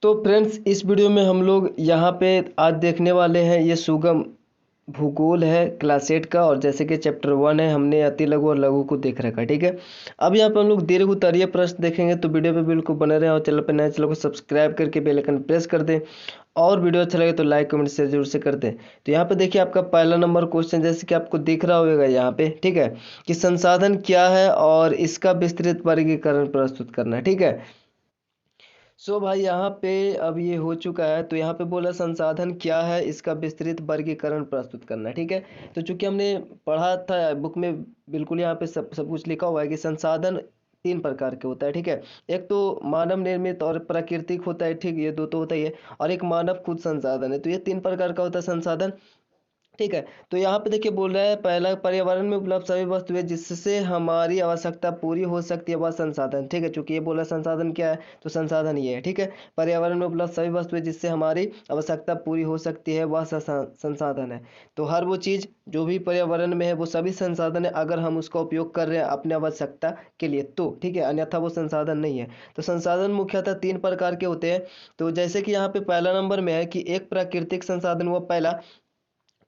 तो फ्रेंड्स, इस वीडियो में हम लोग यहाँ पे आज देखने वाले हैं ये सुगम भूगोल है क्लास 8 का। और जैसे कि चैप्टर 1 है, हमने अति लघु और लघु को देख रखा है। ठीक है, अब यहाँ पे हम लोग दीर्घ उत्तरीय प्रश्न देखेंगे, तो वीडियो पे बिल्कुल बने रहें और चैनल पर नए चैनल को सब्सक्राइब करके बेल आइकन प्रेस कर दें। और वीडियो अच्छा लगे तो लाइक कमेंट शेयर जरूर से कर दें। तो यहाँ पे देखिए आपका पहला नंबर क्वेश्चन, जैसे कि आपको दिख रहा होगा यहाँ पे, ठीक है, कि संसाधन क्या है और इसका विस्तृत वर्गीकरण प्रस्तुत करना है। ठीक है, भाई यहाँ पे अब ये हो चुका है, तो यहाँ पे बोला संसाधन क्या है, इसका विस्तृत वर्गीकरण प्रस्तुत करना है। ठीक है, तो चूंकि हमने पढ़ा था बुक में, बिल्कुल यहाँ पे सब सब कुछ लिखा हुआ है कि संसाधन तीन प्रकार के होता है। ठीक है, एक तो मानव निर्मित और प्राकृतिक होता है, ठीक, ये दो तो होता ही है, और एक मानव खुद संसाधन है। तो ये तीन प्रकार का होता है संसाधन। ठीक है, तो यहाँ पे देखिए बोल रहा है, पहला, पर्यावरण में उपलब्ध सभी वस्तुएं जिससे हमारी आवश्यकता पूरी हो सकती है वह संसाधन। ठीक है, चूंकि ये बोला संसाधन क्या है, तो संसाधन ये है। ठीक है, पर्यावरण में उपलब्ध सभी वस्तुएं जिससे हमारी आवश्यकता पूरी हो सकती है वह संसाधन है। तो हर वो चीज जो भी पर्यावरण में है वो सभी संसाधन है, अगर हम उसका उपयोग कर रहे हैं अपने आवश्यकता के लिए तो। ठीक है, अन्यथा वो संसाधन नहीं है। तो संसाधन मुख्यतः तीन प्रकार के होते हैं। तो जैसे कि यहाँ पे पहला नंबर में है कि एक प्राकृतिक संसाधन, वो पहला।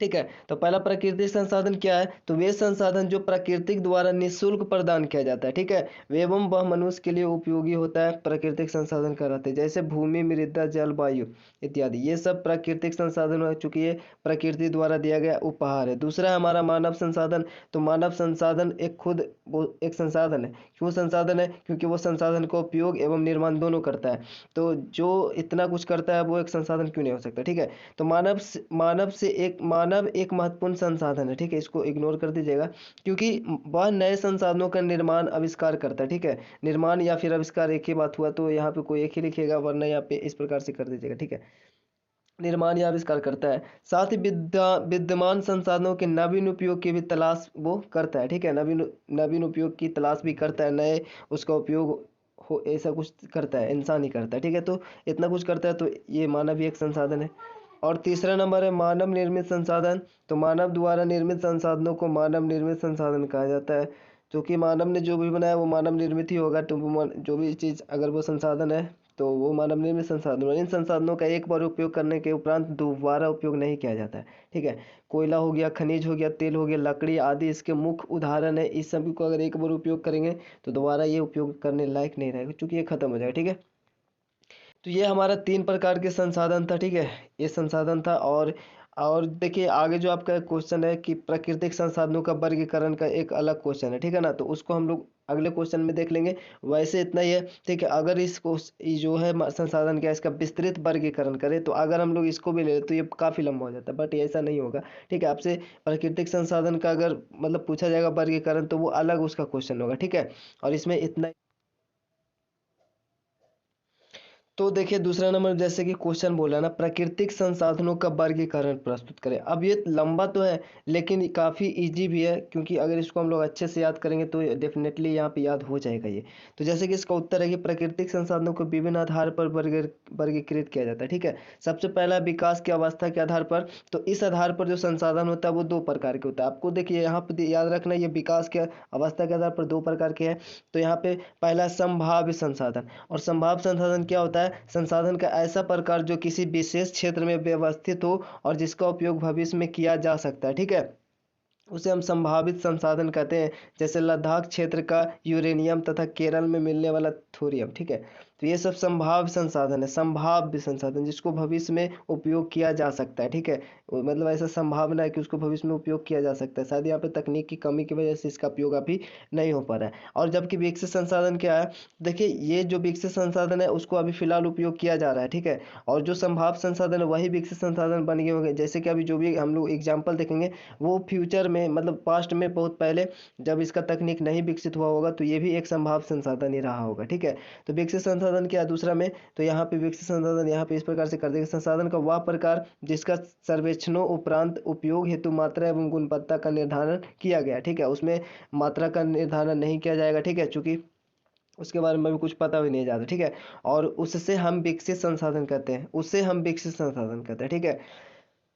ठीक है, तो पहला प्राकृतिक संसाधन क्या है, तो वे संसाधन जो प्राकृतिक द्वारा निःशुल्क प्रदान किया जाता है। ठीक है, एवं वह मनुष्य के लिए उपयोगी होता है, प्राकृतिक संसाधन कहलाते हैं, जैसे भूमि, मृदा, जल, वायु इत्यादि। ये सब प्राकृतिक संसाधन हो, चूंकि ये प्रकृति द्वारा दिया गया उपहार है। दूसरा है हमारा मानव संसाधन। तो मानव संसाधन एक खुद वो एक संसाधन है। क्यों संसाधन है, क्योंकि वो संसाधन का उपयोग एवं निर्माण दोनों करता है। तो जो इतना कुछ करता है वो एक संसाधन क्यों नहीं हो सकता। ठीक है, तो मानव एक महत्वपूर्ण संसाधन है। ठीक है, इसको इग्नोर कर दीजिएगा, क्योंकि वह नए संसाधनों का निर्माण आविष्कार करता है। ठीक है, निर्माण या फिर आविष्कार एक ही बात हुआ, तो यहाँ पे कोई एक ही लिखिएगा, वरना यहाँ पे इस प्रकार से कर दीजिएगा। ठीक है, निर्माण या आविष्कार करता है। साथ ही विद्यमान संसाधनों के नवीन उपयोग की भी तलाश वो करता है। ठीक है, नवीन नवीन उपयोग की तलाश भी करता है, नए उसका उपयोग हो, ऐसा कुछ करता है, इंसान ही करता है। ठीक है, तो इतना कुछ करता है, तो ये मानव ही एक संसाधन है। और तीसरा नंबर है मानव निर्मित संसाधन। तो मानव द्वारा निर्मित संसाधनों को मानव निर्मित संसाधन कहा जाता है। क्योंकि मानव ने जो भी बनाया वो मानव निर्मित ही होगा, तो जो भी चीज़ अगर वो संसाधन है तो वो मानव निर्मित संसाधन है। इन संसाधनों का एक बार उपयोग करने के उपरांत दोबारा उपयोग नहीं किया जाता है। ठीक है, कोयला हो गया, खनिज हो गया, तेल हो गया, लकड़ी आदि इसके मुख्य उदाहरण है। इस सभी को अगर एक बार उपयोग करेंगे तो दोबारा ये उपयोग करने लायक नहीं रहेगा, क्योंकि ये खत्म हो जाएगा। ठीक है, तो ये हमारा तीन प्रकार के संसाधन था। ठीक है, ये संसाधन था। और देखिए आगे जो आपका क्वेश्चन है कि प्राकृतिक संसाधनों का वर्गीकरण का एक अलग क्वेश्चन है। ठीक है ना, तो उसको हम लोग अगले क्वेश्चन में देख लेंगे। वैसे इतना ही है। ठीक है, अगर इसको ये जो है संसाधन क्या है, इसका विस्तृत वर्गीकरण करें, तो अगर हम लोग इसको भी ले लें तो ये काफ़ी लंबा हो जाता है, बट ऐसा नहीं होगा। ठीक है, आपसे प्राकृतिक संसाधन का अगर मतलब पूछा जाएगा वर्गीकरण, तो वो अलग उसका क्वेश्चन होगा। ठीक है, और इसमें इतना। तो देखिए दूसरा नंबर, जैसे कि क्वेश्चन बोला ना, प्राकृतिक संसाधनों का वर्गीकरण प्रस्तुत करें। अब ये लंबा तो है लेकिन काफ़ी इजी भी है, क्योंकि अगर इसको हम लोग अच्छे से याद करेंगे तो डेफिनेटली यहाँ पे याद हो जाएगा ये। तो जैसे कि इसका उत्तर है कि प्राकृतिक संसाधनों को विभिन्न आधार पर वर्गीकृत किया जाता है। ठीक है, सबसे पहला विकास की अवस्था के आधार पर। तो इस आधार पर जो संसाधन होता है वो दो प्रकार के होता है। आपको देखिए यहाँ पे याद रखना, ये विकास के अवस्था के आधार पर दो प्रकार के हैं। तो यहाँ पे पहला संभाव्य संसाधन। और संभाव्य संसाधन क्या होता है, संसाधन का ऐसा प्रकार जो किसी विशेष क्षेत्र में व्यवस्थित हो और जिसका उपयोग भविष्य में किया जा सकता है। ठीक है, उसे हम संभावित संसाधन कहते हैं। जैसे लद्दाख क्षेत्र का यूरेनियम तथा केरल में मिलने वाला थोरियम। ठीक है, तो ये सब संभाव्य संसाधन है, संभाव्य संसाधन जिसको भविष्य में उपयोग किया जा सकता है। ठीक है, मतलब ऐसा संभावना है कि उसको भविष्य में उपयोग किया जा सकता है। शायद यहाँ पे तकनीक की कमी की वजह से इसका उपयोग अभी नहीं हो पा रहा है। और जबकि विकसित संसाधन क्या है, देखिए ये जो विकसित संसाधन है उसको अभी फिलहाल उपयोग किया जा रहा है। ठीक है, और जो संभाव्य संसाधन है वही विकसित संसाधन बन गए होंगे। जैसे कि अभी जो भी हम लोग एग्जाम्पल देखेंगे वो फ्यूचर में, मतलब पास्ट में बहुत पहले जब इसका तकनीक नहीं विकसित हुआ होगा, तो ये भी एक संभाव्य संसाधन ही रहा होगा। ठीक है, तो विकसित संसाधन क्या है दूसरा में, तो यहाँ पे विकसित संसाधन यहाँ पे इस प्रकार से कर देंगे, संसाधन का वह प्रकार जिसका सर्वेक्षणों उपरांत उपयोग हेतु मात्रा एवं गुणवत्ता का निर्धारण किया गया। ठीक है, उसमें मात्रा का निर्धारण नहीं किया जाएगा। ठीक है, चूंकि उसके बारे में भी कुछ पता भी नहीं जाता। ठीक है, और उससे हम विकसित संसाधन कहते हैं, उससे हम विकसित संसाधन कहते हैं। ठीक है,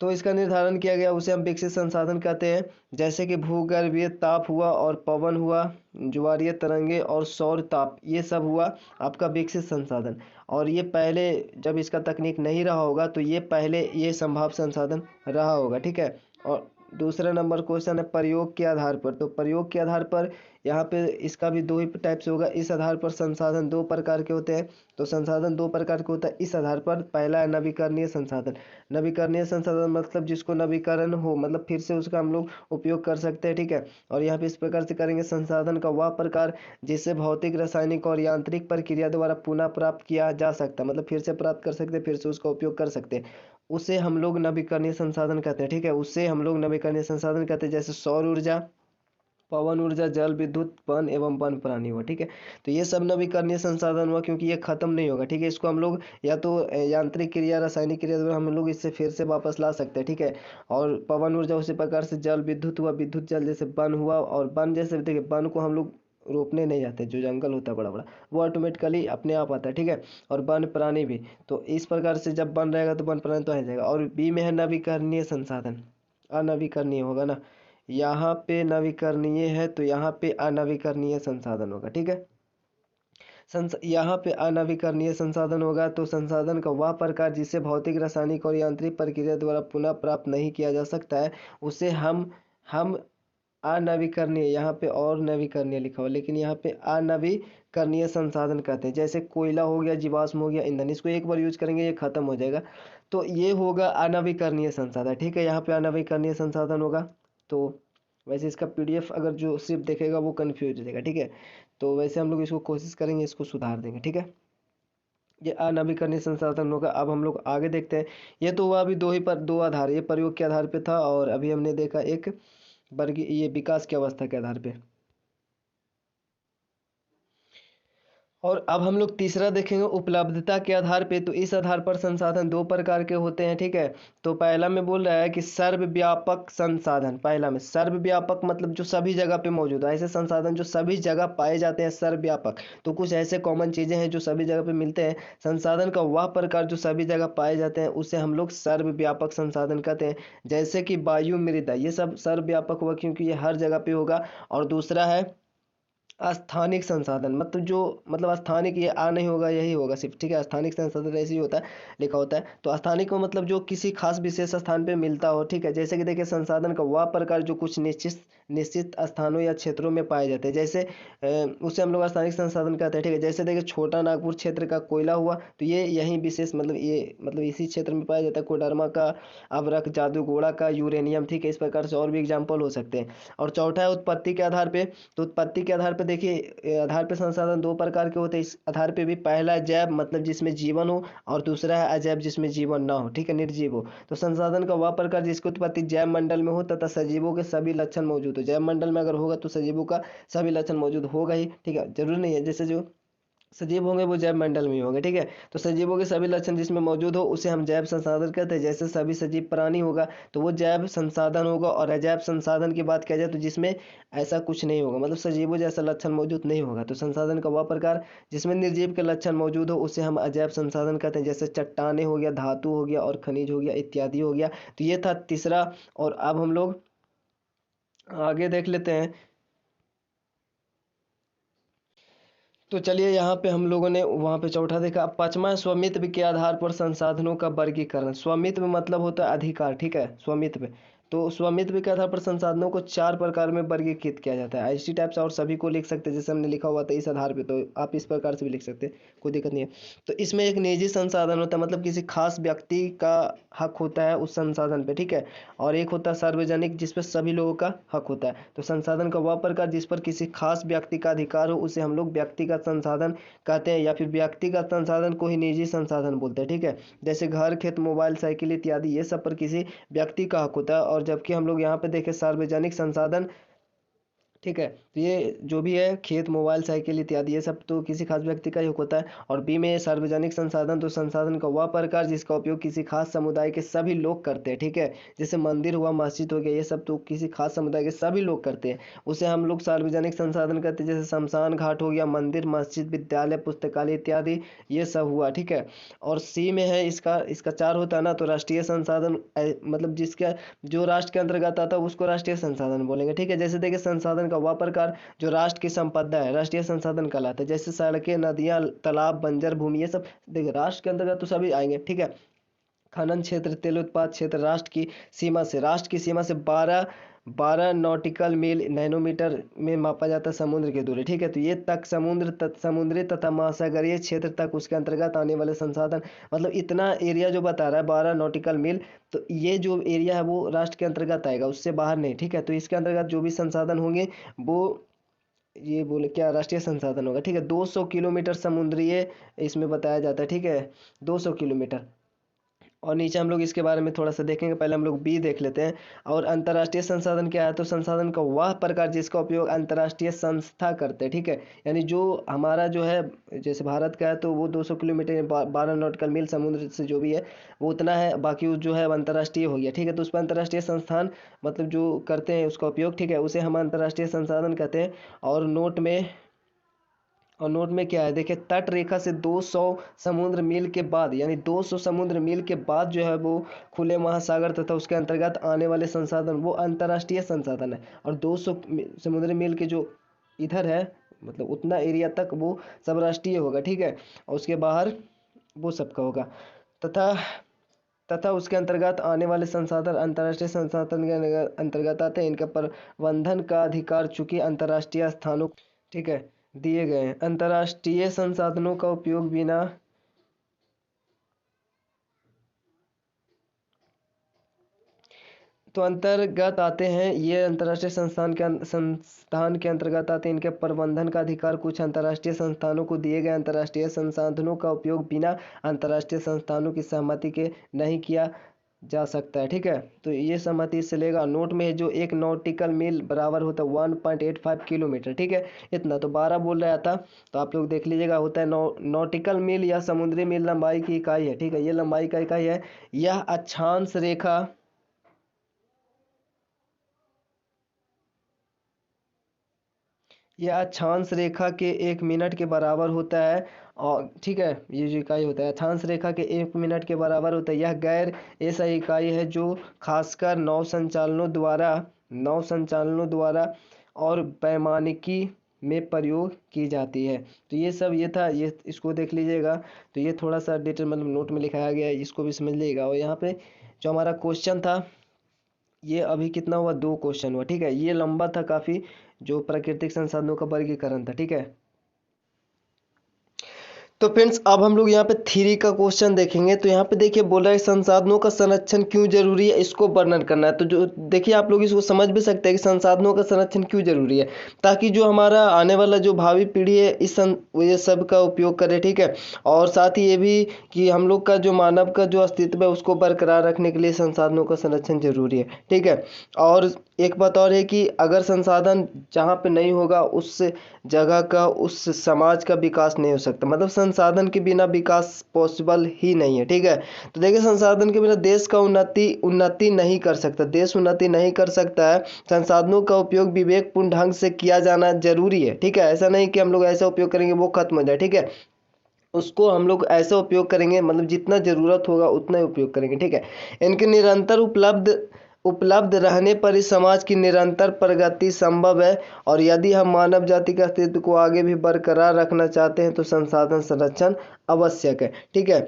तो इसका निर्धारण किया गया, उसे हम विकसित संसाधन कहते हैं। जैसे कि भूगर्भीय ताप हुआ और पवन हुआ, ज्वारीय तरंगे और सौर ताप, ये सब हुआ आपका विकसित संसाधन। और ये पहले जब इसका तकनीक नहीं रहा होगा तो ये पहले ये संभाव्य संसाधन रहा होगा, ठीक है। और दूसरा नंबर क्वेश्चन है प्रयोग के आधार पर। तो प्रयोग के आधार पर यहाँ पे इसका भी दो ही टाइप से होगा। इस आधार पर संसाधन दो प्रकार के होते हैं। तो संसाधन दो प्रकार के होता है इस आधार पर। पहला है नवीकरणीय संसाधन। नवीकरणीय संसाधन मतलब जिसको नवीकरण हो, मतलब फिर से उसका हम लोग उपयोग कर सकते हैं, ठीक है। और यहाँ पे इस प्रकार से करेंगे, संसाधन का वह प्रकार जिससे भौतिक, रासायनिक और यांत्रिक प्रक्रिया द्वारा पुनः प्राप्त किया जा सकता है, मतलब फिर से प्राप्त कर सकते हैं, फिर से उसका उपयोग कर सकते हैं, उसे हम लोग नवीकरणीय संसाधन कहते हैं, ठीक है। उससे हम लोग नवीकरणीय संसाधन कहते हैं। जैसे सौर ऊर्जा, पवन ऊर्जा, जल विद्युत, वन एवं वन प्राणी हुआ, ठीक है। तो ये सब नवीकरणीय संसाधन हुआ, क्योंकि ये खत्म नहीं होगा, ठीक है। इसको हम लोग या तो यांत्रिक क्रिया, रासायनिक क्रिया द्वारा हम लोग इससे फिर से वापस ला सकते हैं, ठीक है। और पवन ऊर्जा उसी प्रकार से, जल विद्युत हुआ, विद्युत जल जैसे वन हुआ। और वन जैसे देखिए, वन को हम लोग रोपने नहीं जाते, जो जंगल होता है बड़ा बड़ा वो ऑटोमेटिकली अपने आप आता है, ठीक है। और वन प्राणी भी, तो इस प्रकार से जब वन रहेगा तो वन प्राणी तो आ जाएगा। और बी में है नवीकरणीय संसाधन, अनवीकरणीय होगा ना, यहाँ पे नवीकरणीय है तो यहाँ पे अनवीकरणीय संसाधन होगा, ठीक है। यहाँ पे अनवीकरणीय संसाधन होगा तो संसाधन का वह प्रकार जिसे भौतिक, रासायनिक और यांत्रिक प्रक्रिया द्वारा पुनः प्राप्त नहीं किया जा सकता है, उसे हम अनवीकरणीय, यहाँ पे और नवीकरणीय लिखा हुआ लेकिन यहाँ पे अनवीकरणीय संसाधन कहते हैं। जैसे कोयला हो गया, जीवाश्म हो गया, ईंधन, इसको एक बार यूज करेंगे ये खत्म हो जाएगा, तो ये होगा अनवीकरणीय संसाधन, ठीक है। यहाँ पे अनवीकरणीय संसाधन होगा। तो वैसे इसका पीडीएफ अगर जो सिर्फ देखेगा वो कन्फ्यूज हो जाएगा, ठीक है। तो वैसे हम लोग इसको कोशिश करेंगे, इसको सुधार देंगे, ठीक है। ये अनवीकरणीय संसाधन होगा। अब हम लोग आगे देखते हैं। ये तो हुआ अभी दो आधार, ये प्रयोग के आधार पे था, और अभी हमने देखा एक वर्ग, ये विकास की अवस्था के आधार पे। और अब हम लोग तीसरा देखेंगे उपलब्धता के आधार पे। तो इस आधार पर संसाधन दो प्रकार के होते हैं, ठीक है। तो पहला में बोल रहा है कि सर्वव्यापक संसाधन। पहला में सर्वव्यापक मतलब जो सभी जगह पे मौजूद है, ऐसे संसाधन जो सभी जगह पाए जाते हैं, सर्वव्यापक। तो कुछ ऐसे कॉमन चीजें हैं जो सभी जगह पे मिलते हैं। संसाधन का वह प्रकार जो सभी जगह पाए जाते हैं उसे हम लोग सर्वव्यापक संसाधन कहते हैं। जैसे कि वायु, मृदा, ये सब सर्वव्यापक हुआ क्योंकि ये हर जगह पे होगा। और दूसरा है स्थानिक संसाधन, मतलब जो मतलब स्थानिक, ये आ नहीं होगा, यही होगा सिर्फ, ठीक है। स्थानिक संसाधन ऐसे ही होता है, लिखा होता है। तो स्थानिक को मतलब जो किसी खास विशेष स्थान पे मिलता हो, ठीक है। जैसे कि देखिए, संसाधन का वह प्रकार जो कुछ निश्चित स्थानों या क्षेत्रों में पाए जाते हैं, जैसे उसे हम लोग स्थानिक संसाधन कहते हैं, ठीक है। जैसे देखिए, छोटा नागपुर क्षेत्र का कोयला हुआ, तो ये यही विशेष मतलब ये मतलब इसी क्षेत्र में पाया जाता है। कोडरमा का अभ्रक, जादूगोड़ा का यूरेनियम, ठीक है। इस प्रकार से और भी एग्जाम्पल हो सकते हैं। और चौथा है उत्पत्ति के आधार पे। तो उत्पत्ति के आधार पे देखिए, आधार पे संसाधन दो प्रकार के होते हैं। इस आधार पे भी पहला है जैव, मतलब जिसमें जीवन हो, और दूसरा है अजैव, जिसमें जीवन ना हो, ठीक है, निर्जीव हो। तो संसाधन का वह प्रकार जिसकी उत्पत्ति जैव मंडल में हो तथा सजीवों के सभी लक्षण मौजूद हो। जैव मंडल में अगर होगा तो सजीवों का सभी लक्षण मौजूद होगा ही, ठीक है। जरूरी नहीं है जैसे जो सजीव होंगे वो जैव मंडल में ही होंगे, ठीक है। तो सजीवों के सभी लक्षण जिसमें मौजूद हो उसे हम जैव संसाधन कहते हैं। जैसे सभी सजीव प्राणी होगा तो वो जैव संसाधन होगा। और अजैव संसाधन की बात किया जाए तो जिसमें ऐसा कुछ नहीं होगा, मतलब सजीवों जैसा लक्षण मौजूद नहीं होगा। तो संसाधन का वह प्रकार जिसमें निर्जीव के लक्षण मौजूद हो उसे हम अजैव संसाधन कहते हैं। जैसे चट्टाने हो गया, धातु हो गया और खनिज हो गया, इत्यादि हो गया। तो ये था तीसरा। और अब हम लोग आगे देख लेते हैं। तो चलिए, यहाँ पे हम लोगों ने वहाँ पे चौथा देखा। अब पांचवा, स्वामित्व के आधार पर संसाधनों का वर्गीकरण। स्वामित्व मतलब होता है अधिकार, ठीक है, स्वामित्व। तो स्वामित्व के आधार पर संसाधनों को चार प्रकार में वर्गीकृत किया जाता है। ऐसी टाइप से और सभी को लिख सकते हैं, जैसे हमने लिखा हुआ था इस आधार पे, तो आप इस प्रकार से भी लिख सकते हैं, कोई दिक्कत नहीं है। तो इसमें एक निजी संसाधन होता है, मतलब किसी खास व्यक्ति का हक होता है उस संसाधन पे, ठीक है। और एक होता है सार्वजनिक, जिस पर सभी लोगों का हक होता है। तो संसाधन का वह प्रकार जिस पर किसी खास व्यक्ति का अधिकार हो उसे हम लोग व्यक्तिगत संसाधन कहते हैं, या फिर व्यक्तिगत संसाधन को ही निजी संसाधन बोलते हैं, ठीक है। जैसे घर, खेत, मोबाइल, साइकिल इत्यादि, ये सब पर किसी व्यक्ति का हक होता है। और जबकि हम लोग यहाँ पे देखें सार्वजनिक संसाधन ठीक है। तो ये जो भी है खेत, मोबाइल, साइकिल इत्यादि, ये सब तो किसी खास व्यक्ति का ही होता है। और बी में सार्वजनिक संसाधन, तो संसाधन का वह प्रकार जिसका उपयोग किसी खास समुदाय के सभी लोग करते हैं। ठीक है, जैसे मंदिर हुआ, मस्जिद हो गया, ये सब तो किसी खास समुदाय के सभी लोग करते हैं, उसे हम लोग सार्वजनिक संसाधन कहते हैं। जैसे शमशान घाट हो गया, मंदिर, मस्जिद, विद्यालय, पुस्तकालय इत्यादि, ये सब हुआ। ठीक है। और सी में है इसका इसका चार होता है ना, तो राष्ट्रीय संसाधन मतलब जिसका जो राष्ट्र के अंतर्गत आता है उसको राष्ट्रीय संसाधन बोलेंगे। ठीक है, जैसे देखिए संसाधन का वह प्रकार जो राष्ट्र की संपदा है, राष्ट्रीय संसाधन कहलाता है। जैसे सड़कें, नदियां, तालाब, बंजर भूमि, ये सब देखिए राष्ट्र के अंतर्गत तो सभी आएंगे। ठीक है। खनन क्षेत्र, तेल उत्पाद क्षेत्र राष्ट्र की सीमा से 12 नॉटिकल मील नैनोमीटर में मापा जाता है समुद्र की दूरी। ठीक है, तो ये तक समुद्री तथा महासागरीय क्षेत्र तक उसके अंतर्गत आने वाले संसाधन, मतलब इतना एरिया जो बता रहा है 12 नॉटिकल मील, तो ये जो एरिया है वो राष्ट्र के अंतर्गत आएगा, उससे बाहर नहीं। ठीक है, तो इसके अंतर्गत जो भी संसाधन होंगे वो ये बोले क्या राष्ट्रीय संसाधन होगा। ठीक है, 200 किलोमीटर समुद्रीय इसमें बताया जाता है। ठीक है, 200 किलोमीटर। और नीचे हम लोग इसके बारे में थोड़ा सा देखेंगे, पहले हम लोग बी देख लेते हैं। और अंतर्राष्ट्रीय संसाधन क्या है, तो संसाधन का वह प्रकार जिसका उपयोग अंतर्राष्ट्रीय संस्था करते हैं। ठीक है, यानी जो हमारा जो है जैसे भारत का है तो वो 200 किलोमीटर 12 नॉटिकल मील समुद्र से जो भी है वो उतना है, बाकी वो जो है अंतर्राष्ट्रीय हो गया। ठीक है, तो उस पर अंतर्राष्ट्रीय संस्थान मतलब जो करते हैं उसका उपयोग। ठीक है, उसे हम अंतर्राष्ट्रीय संसाधन कहते हैं। और नोट में क्या है देखिए, तट रेखा से 200 समुद्र मील के बाद, यानी 200 समुद्र मील के बाद जो है वो खुले महासागर तथा उसके अंतर्गत आने वाले संसाधन वो अंतर्राष्ट्रीय संसाधन है। और 200 समुद्री मील के जो इधर है मतलब उतना एरिया तक वो सब राष्ट्रीय होगा। ठीक है, और उसके बाहर वो सबका होगा। तथा तथा उसके अंतर्गत आने वाले संसाधन अंतर्राष्ट्रीय संसाधन के अंतर्गत आते हैं। इनका प्रबंधन का अधिकार चूंकि अंतर्राष्ट्रीय स्थानों, ठीक है, दिए गए हैं। अंतर्राष्ट्रीय संसाधनों का उपयोग बिना तो अंतर्गत आते हैं, ये अंतर्राष्ट्रीय संस्थान के अंतर्गत आते हैं। इनके प्रबंधन का अधिकार कुछ अंतर्राष्ट्रीय संस्थानों को दिए गए। अंतर्राष्ट्रीय संसाधनों का उपयोग बिना अंतर्राष्ट्रीय संस्थानों की सहमति के नहीं किया जा सकता है। ठीक है, तो ये सहमति इससे लेगा। नोट में जो 1 नॉटिकल मील बराबर होता है 1.85 किलोमीटर। ठीक है, इतना तो 12 बोल रहा था, तो आप लोग देख लीजिएगा होता है नॉटिकल मील या समुद्री मील लंबाई की इकाई है। ठीक है, ये लंबाई का इकाई है। यह अक्षांश रेखा यह अक्षांश रेखा के 1 मिनट के बराबर होता है। और ठीक है, ये जो इकाई होता है अक्षांश रेखा के 1 मिनट के बराबर होता है। यह गैर ऐसा इकाई है जो खासकर नौ संचालनों द्वारा और पैमानिकी में प्रयोग की जाती है। तो ये सब ये था, ये इसको देख लीजिएगा। तो ये थोड़ा सा डिटेल मतलब नोट में लिखाया गया है, इसको भी समझ लीजिएगा। और यहाँ पे जो हमारा क्वेश्चन था ये अभी कितना हुआ, 2 क्वेश्चन हुआ। ठीक है, ये लंबा था काफ़ी, जो प्राकृतिक संसाधनों का वर्गीकरण था। ठीक है, तो फ्रेंड्स अब हम लोग यहाँ पे थ्री का क्वेश्चन देखेंगे। तो यहाँ पे देखिए बोल रहा है संसाधनों का संरक्षण क्यों जरूरी है, इसको वर्णन करना है। तो जो देखिए आप लोग इसको समझ भी सकते हैं कि संसाधनों का संरक्षण क्यों जरूरी है, ताकि जो हमारा आने वाला जो भावी पीढ़ी है ये सब का उपयोग करे। ठीक है, और साथ ही ये भी कि हम लोग का जो मानव का जो अस्तित्व है उसको बरकरार रखने के लिए संसाधनों का संरक्षण जरूरी है। ठीक है, और एक बात और है कि अगर संसाधन जहाँ पे नहीं होगा उस जगह का, उस समाज का विकास नहीं हो सकता। मतलब संसाधन के बिना विकास पॉसिबल ही नहीं है। ठीक है, तो देखिए संसाधन के बिना देश का उन्नति नहीं कर सकता, देश उन्नति नहीं कर सकता है। संसाधनों का उपयोग विवेकपूर्ण ढंग से किया जाना जरूरी है। ठीक है, ऐसा नहीं कि हम लोग ऐसा उपयोग करेंगे वो खत्म हो जाए। ठीक है, उसको हम लोग ऐसा उपयोग करेंगे मतलब जितना ज़रूरत होगा उतना ही उपयोग करेंगे। ठीक है, इनके निरंतर उपलब्ध रहने पर इस समाज की निरंतर प्रगति संभव है। और यदि हम मानव जाति के अस्तित्व को आगे भी बरकरार रखना चाहते हैं तो संसाधन संरक्षण आवश्यक है। ठीक है,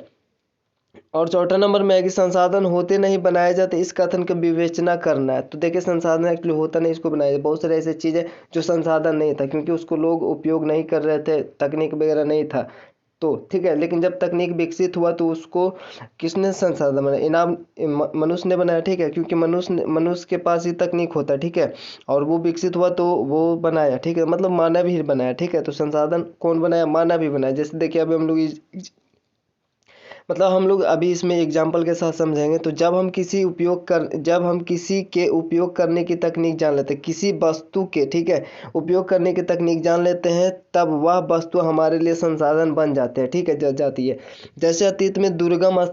और चौथा नंबर में है कि संसाधन होते नहीं बनाए जाते, इस कथन की विवेचना करना है। तो देखिए संसाधन एक्चुअली होता नहीं, इसको बनाया जाए। बहुत सारे ऐसे चीज़ें जो संसाधन नहीं था क्योंकि उसको लोग उपयोग नहीं कर रहे थे, तकनीक वगैरह नहीं था। तो ठीक है, लेकिन जब तकनीक विकसित हुआ तो उसको किसने संसाधन बनाया, इनाम मनुष्य ने बनाया। ठीक है, क्योंकि मनुष्य के पास ही तकनीक होता है। ठीक है, और वो विकसित हुआ तो वो बनाया। ठीक है, मतलब मानव ही बनाया। ठीक है, तो संसाधन कौन बनाया, मानव ही बनाया। जैसे देखिए अभी हम लोग मतलब हम लोग अभी इसमें एग्जाम्पल के साथ समझेंगे। तो जब हम किसी के उपयोग करने की तकनीक जान लेते हैं, किसी वस्तु के, ठीक है, उपयोग करने की तकनीक जान लेते हैं, तब वह वस्तु हमारे लिए संसाधन बन जाते हैं, ठीक है, जाती है। जैसे अतीत में दुर्गम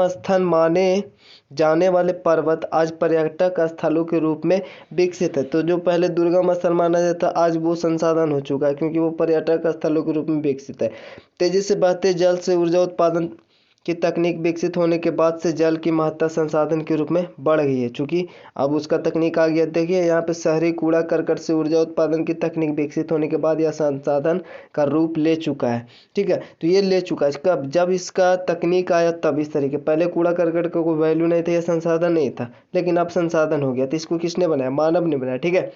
स्थल माने जाने वाले पर्वत आज पर्यटक स्थलों के रूप में विकसित है। तो जो पहले दुर्गम स्थल माना जाता, आज वो संसाधन हो चुका है, क्योंकि वो पर्यटक स्थलों के रूप में विकसित है। तेजी से बहते जल से ऊर्जा उत्पादन की तकनीक विकसित होने के बाद से जल की महत्ता संसाधन के रूप में बढ़ गई है, चूंकि अब उसका तकनीक आ गया। देखिए यहाँ पे शहरी कूड़ा करकट से ऊर्जा उत्पादन की तकनीक विकसित होने के बाद यह संसाधन का रूप ले चुका है, ठीक है। तो ये ले चुका है कब, जब इसका तकनीक आया तब। इस तरीके पहले कूड़ा करकट का कोई वैल्यू नहीं था, यह संसाधन नहीं था, लेकिन अब संसाधन हो गया। तो इसको किसने बनाया? मानव ने बनाया, ठीक है।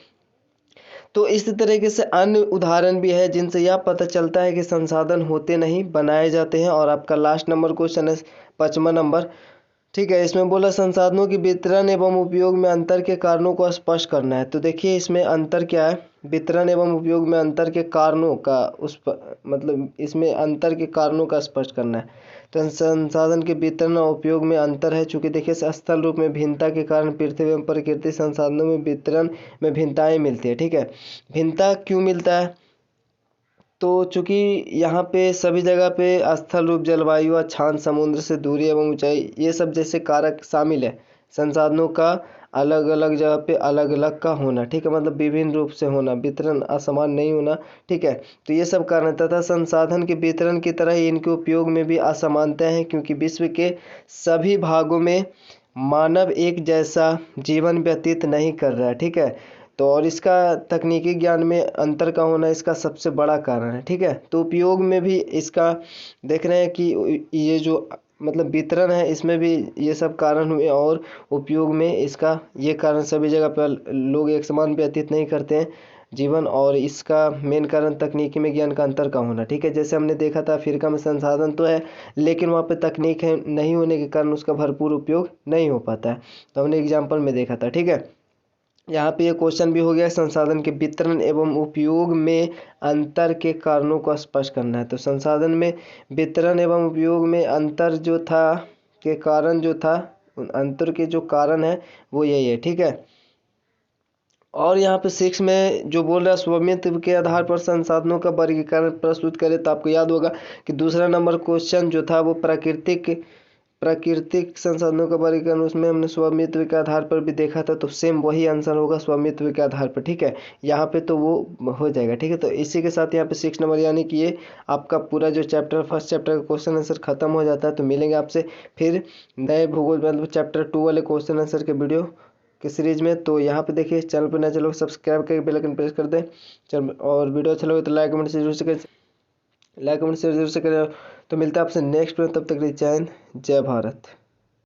तो इस तरीके से अन्य उदाहरण भी है जिनसे यह पता चलता है कि संसाधन होते नहीं, बनाए जाते हैं। और आपका लास्ट नंबर क्वेश्चन है 5वां नंबर, ठीक है। इसमें बोला संसाधनों की वितरण एवं उपयोग में अंतर के कारणों को स्पष्ट करना है। तो देखिए इसमें अंतर क्या है, वितरण एवं उपयोग में अंतर के कारणों का मतलब इसमें अंतर के कारणों का स्पष्ट करना है। तो संसाधन के वितरण और उपयोग में अंतर है, चूंकि देखिए स्थल रूप में भिन्नता के कारण पृथ्वी एवं प्रकृति संसाधनों में वितरण में भिन्नताएं मिलती है, ठीक है। भिन्नता क्यों मिलता है? तो चूंकि यहाँ पे सभी जगह पे स्थल रूप, जलवायु, अक्षांश, समुद्र से दूरी एवं ऊंचाई, ये सब जैसे कारक शामिल है। संसाधनों का अलग अलग जगह पे अलग अलग का होना, ठीक है, मतलब विभिन्न रूप से होना, वितरण असमान नहीं होना, ठीक है। तो ये सब कारण तथा संसाधन के वितरण की तरह ही इनके उपयोग में भी असमानताएं हैं, क्योंकि विश्व के सभी भागों में मानव एक जैसा जीवन व्यतीत नहीं कर रहा है, ठीक है। तो और इसका तकनीकी ज्ञान में अंतर का होना इसका सबसे बड़ा कारण है, ठीक है। तो उपयोग में भी इसका देख रहे हैं कि ये जो मतलब वितरण है, इसमें भी ये सब कारण हुए, और उपयोग में इसका ये कारण, सभी जगह पर लोग एक समान व्यतीत नहीं करते हैं जीवन, और इसका मेन कारण तकनीकी में ज्ञान का अंतर का होना, ठीक है। जैसे हमने देखा था अफ्रीका में संसाधन तो है, लेकिन वहाँ पे तकनीक है नहीं होने के कारण उसका भरपूर उपयोग नहीं हो पाता है। तो हमने एग्जाम्पल में देखा था, ठीक है। यहाँ पे ये क्वेश्चन भी हो गया, संसाधन के वितरण एवं उपयोग में अंतर के कारणों को स्पष्ट करना है। तो संसाधन में वितरण एवं उपयोग में अंतर जो था के कारण जो था, उन अंतर के जो कारण है वो यही है, ठीक है। और यहाँ पे 6 में जो बोल रहा है स्वामित्व के आधार पर संसाधनों का वर्गीकरण प्रस्तुत करें। तो आपको याद होगा कि दूसरा नंबर क्वेश्चन जो था वो प्राकृतिक संसाधनों का वर्गीकरण, उसमें हमने स्वामित्व के आधार पर भी देखा था। तो सेम वही आंसर होगा स्वामित्व के आधार पर, ठीक है। यहाँ पे तो वो हो जाएगा, ठीक है। तो इसी के साथ यहाँ पे 6 नंबर यानी कि ये आपका पूरा जो फर्स्ट चैप्टर का क्वेश्चन आंसर खत्म हो जाता है। तो मिलेंगे आपसे फिर नए भूगोल मतलब चैप्टर 2 वाले क्वेश्चन आंसर के वीडियो की सीरीज में। तो यहाँ पे देखिए चैनल पर नए चलो सब्सक्राइब करके बेल आइकन प्रेस कर दें। चल, और वीडियो अच्छा लगे तो लाइक कमेंट जरूर से करें। तो मिलता है आपसे नेक्स्ट में, तब तक के लिए जय हिंद, जय भारत।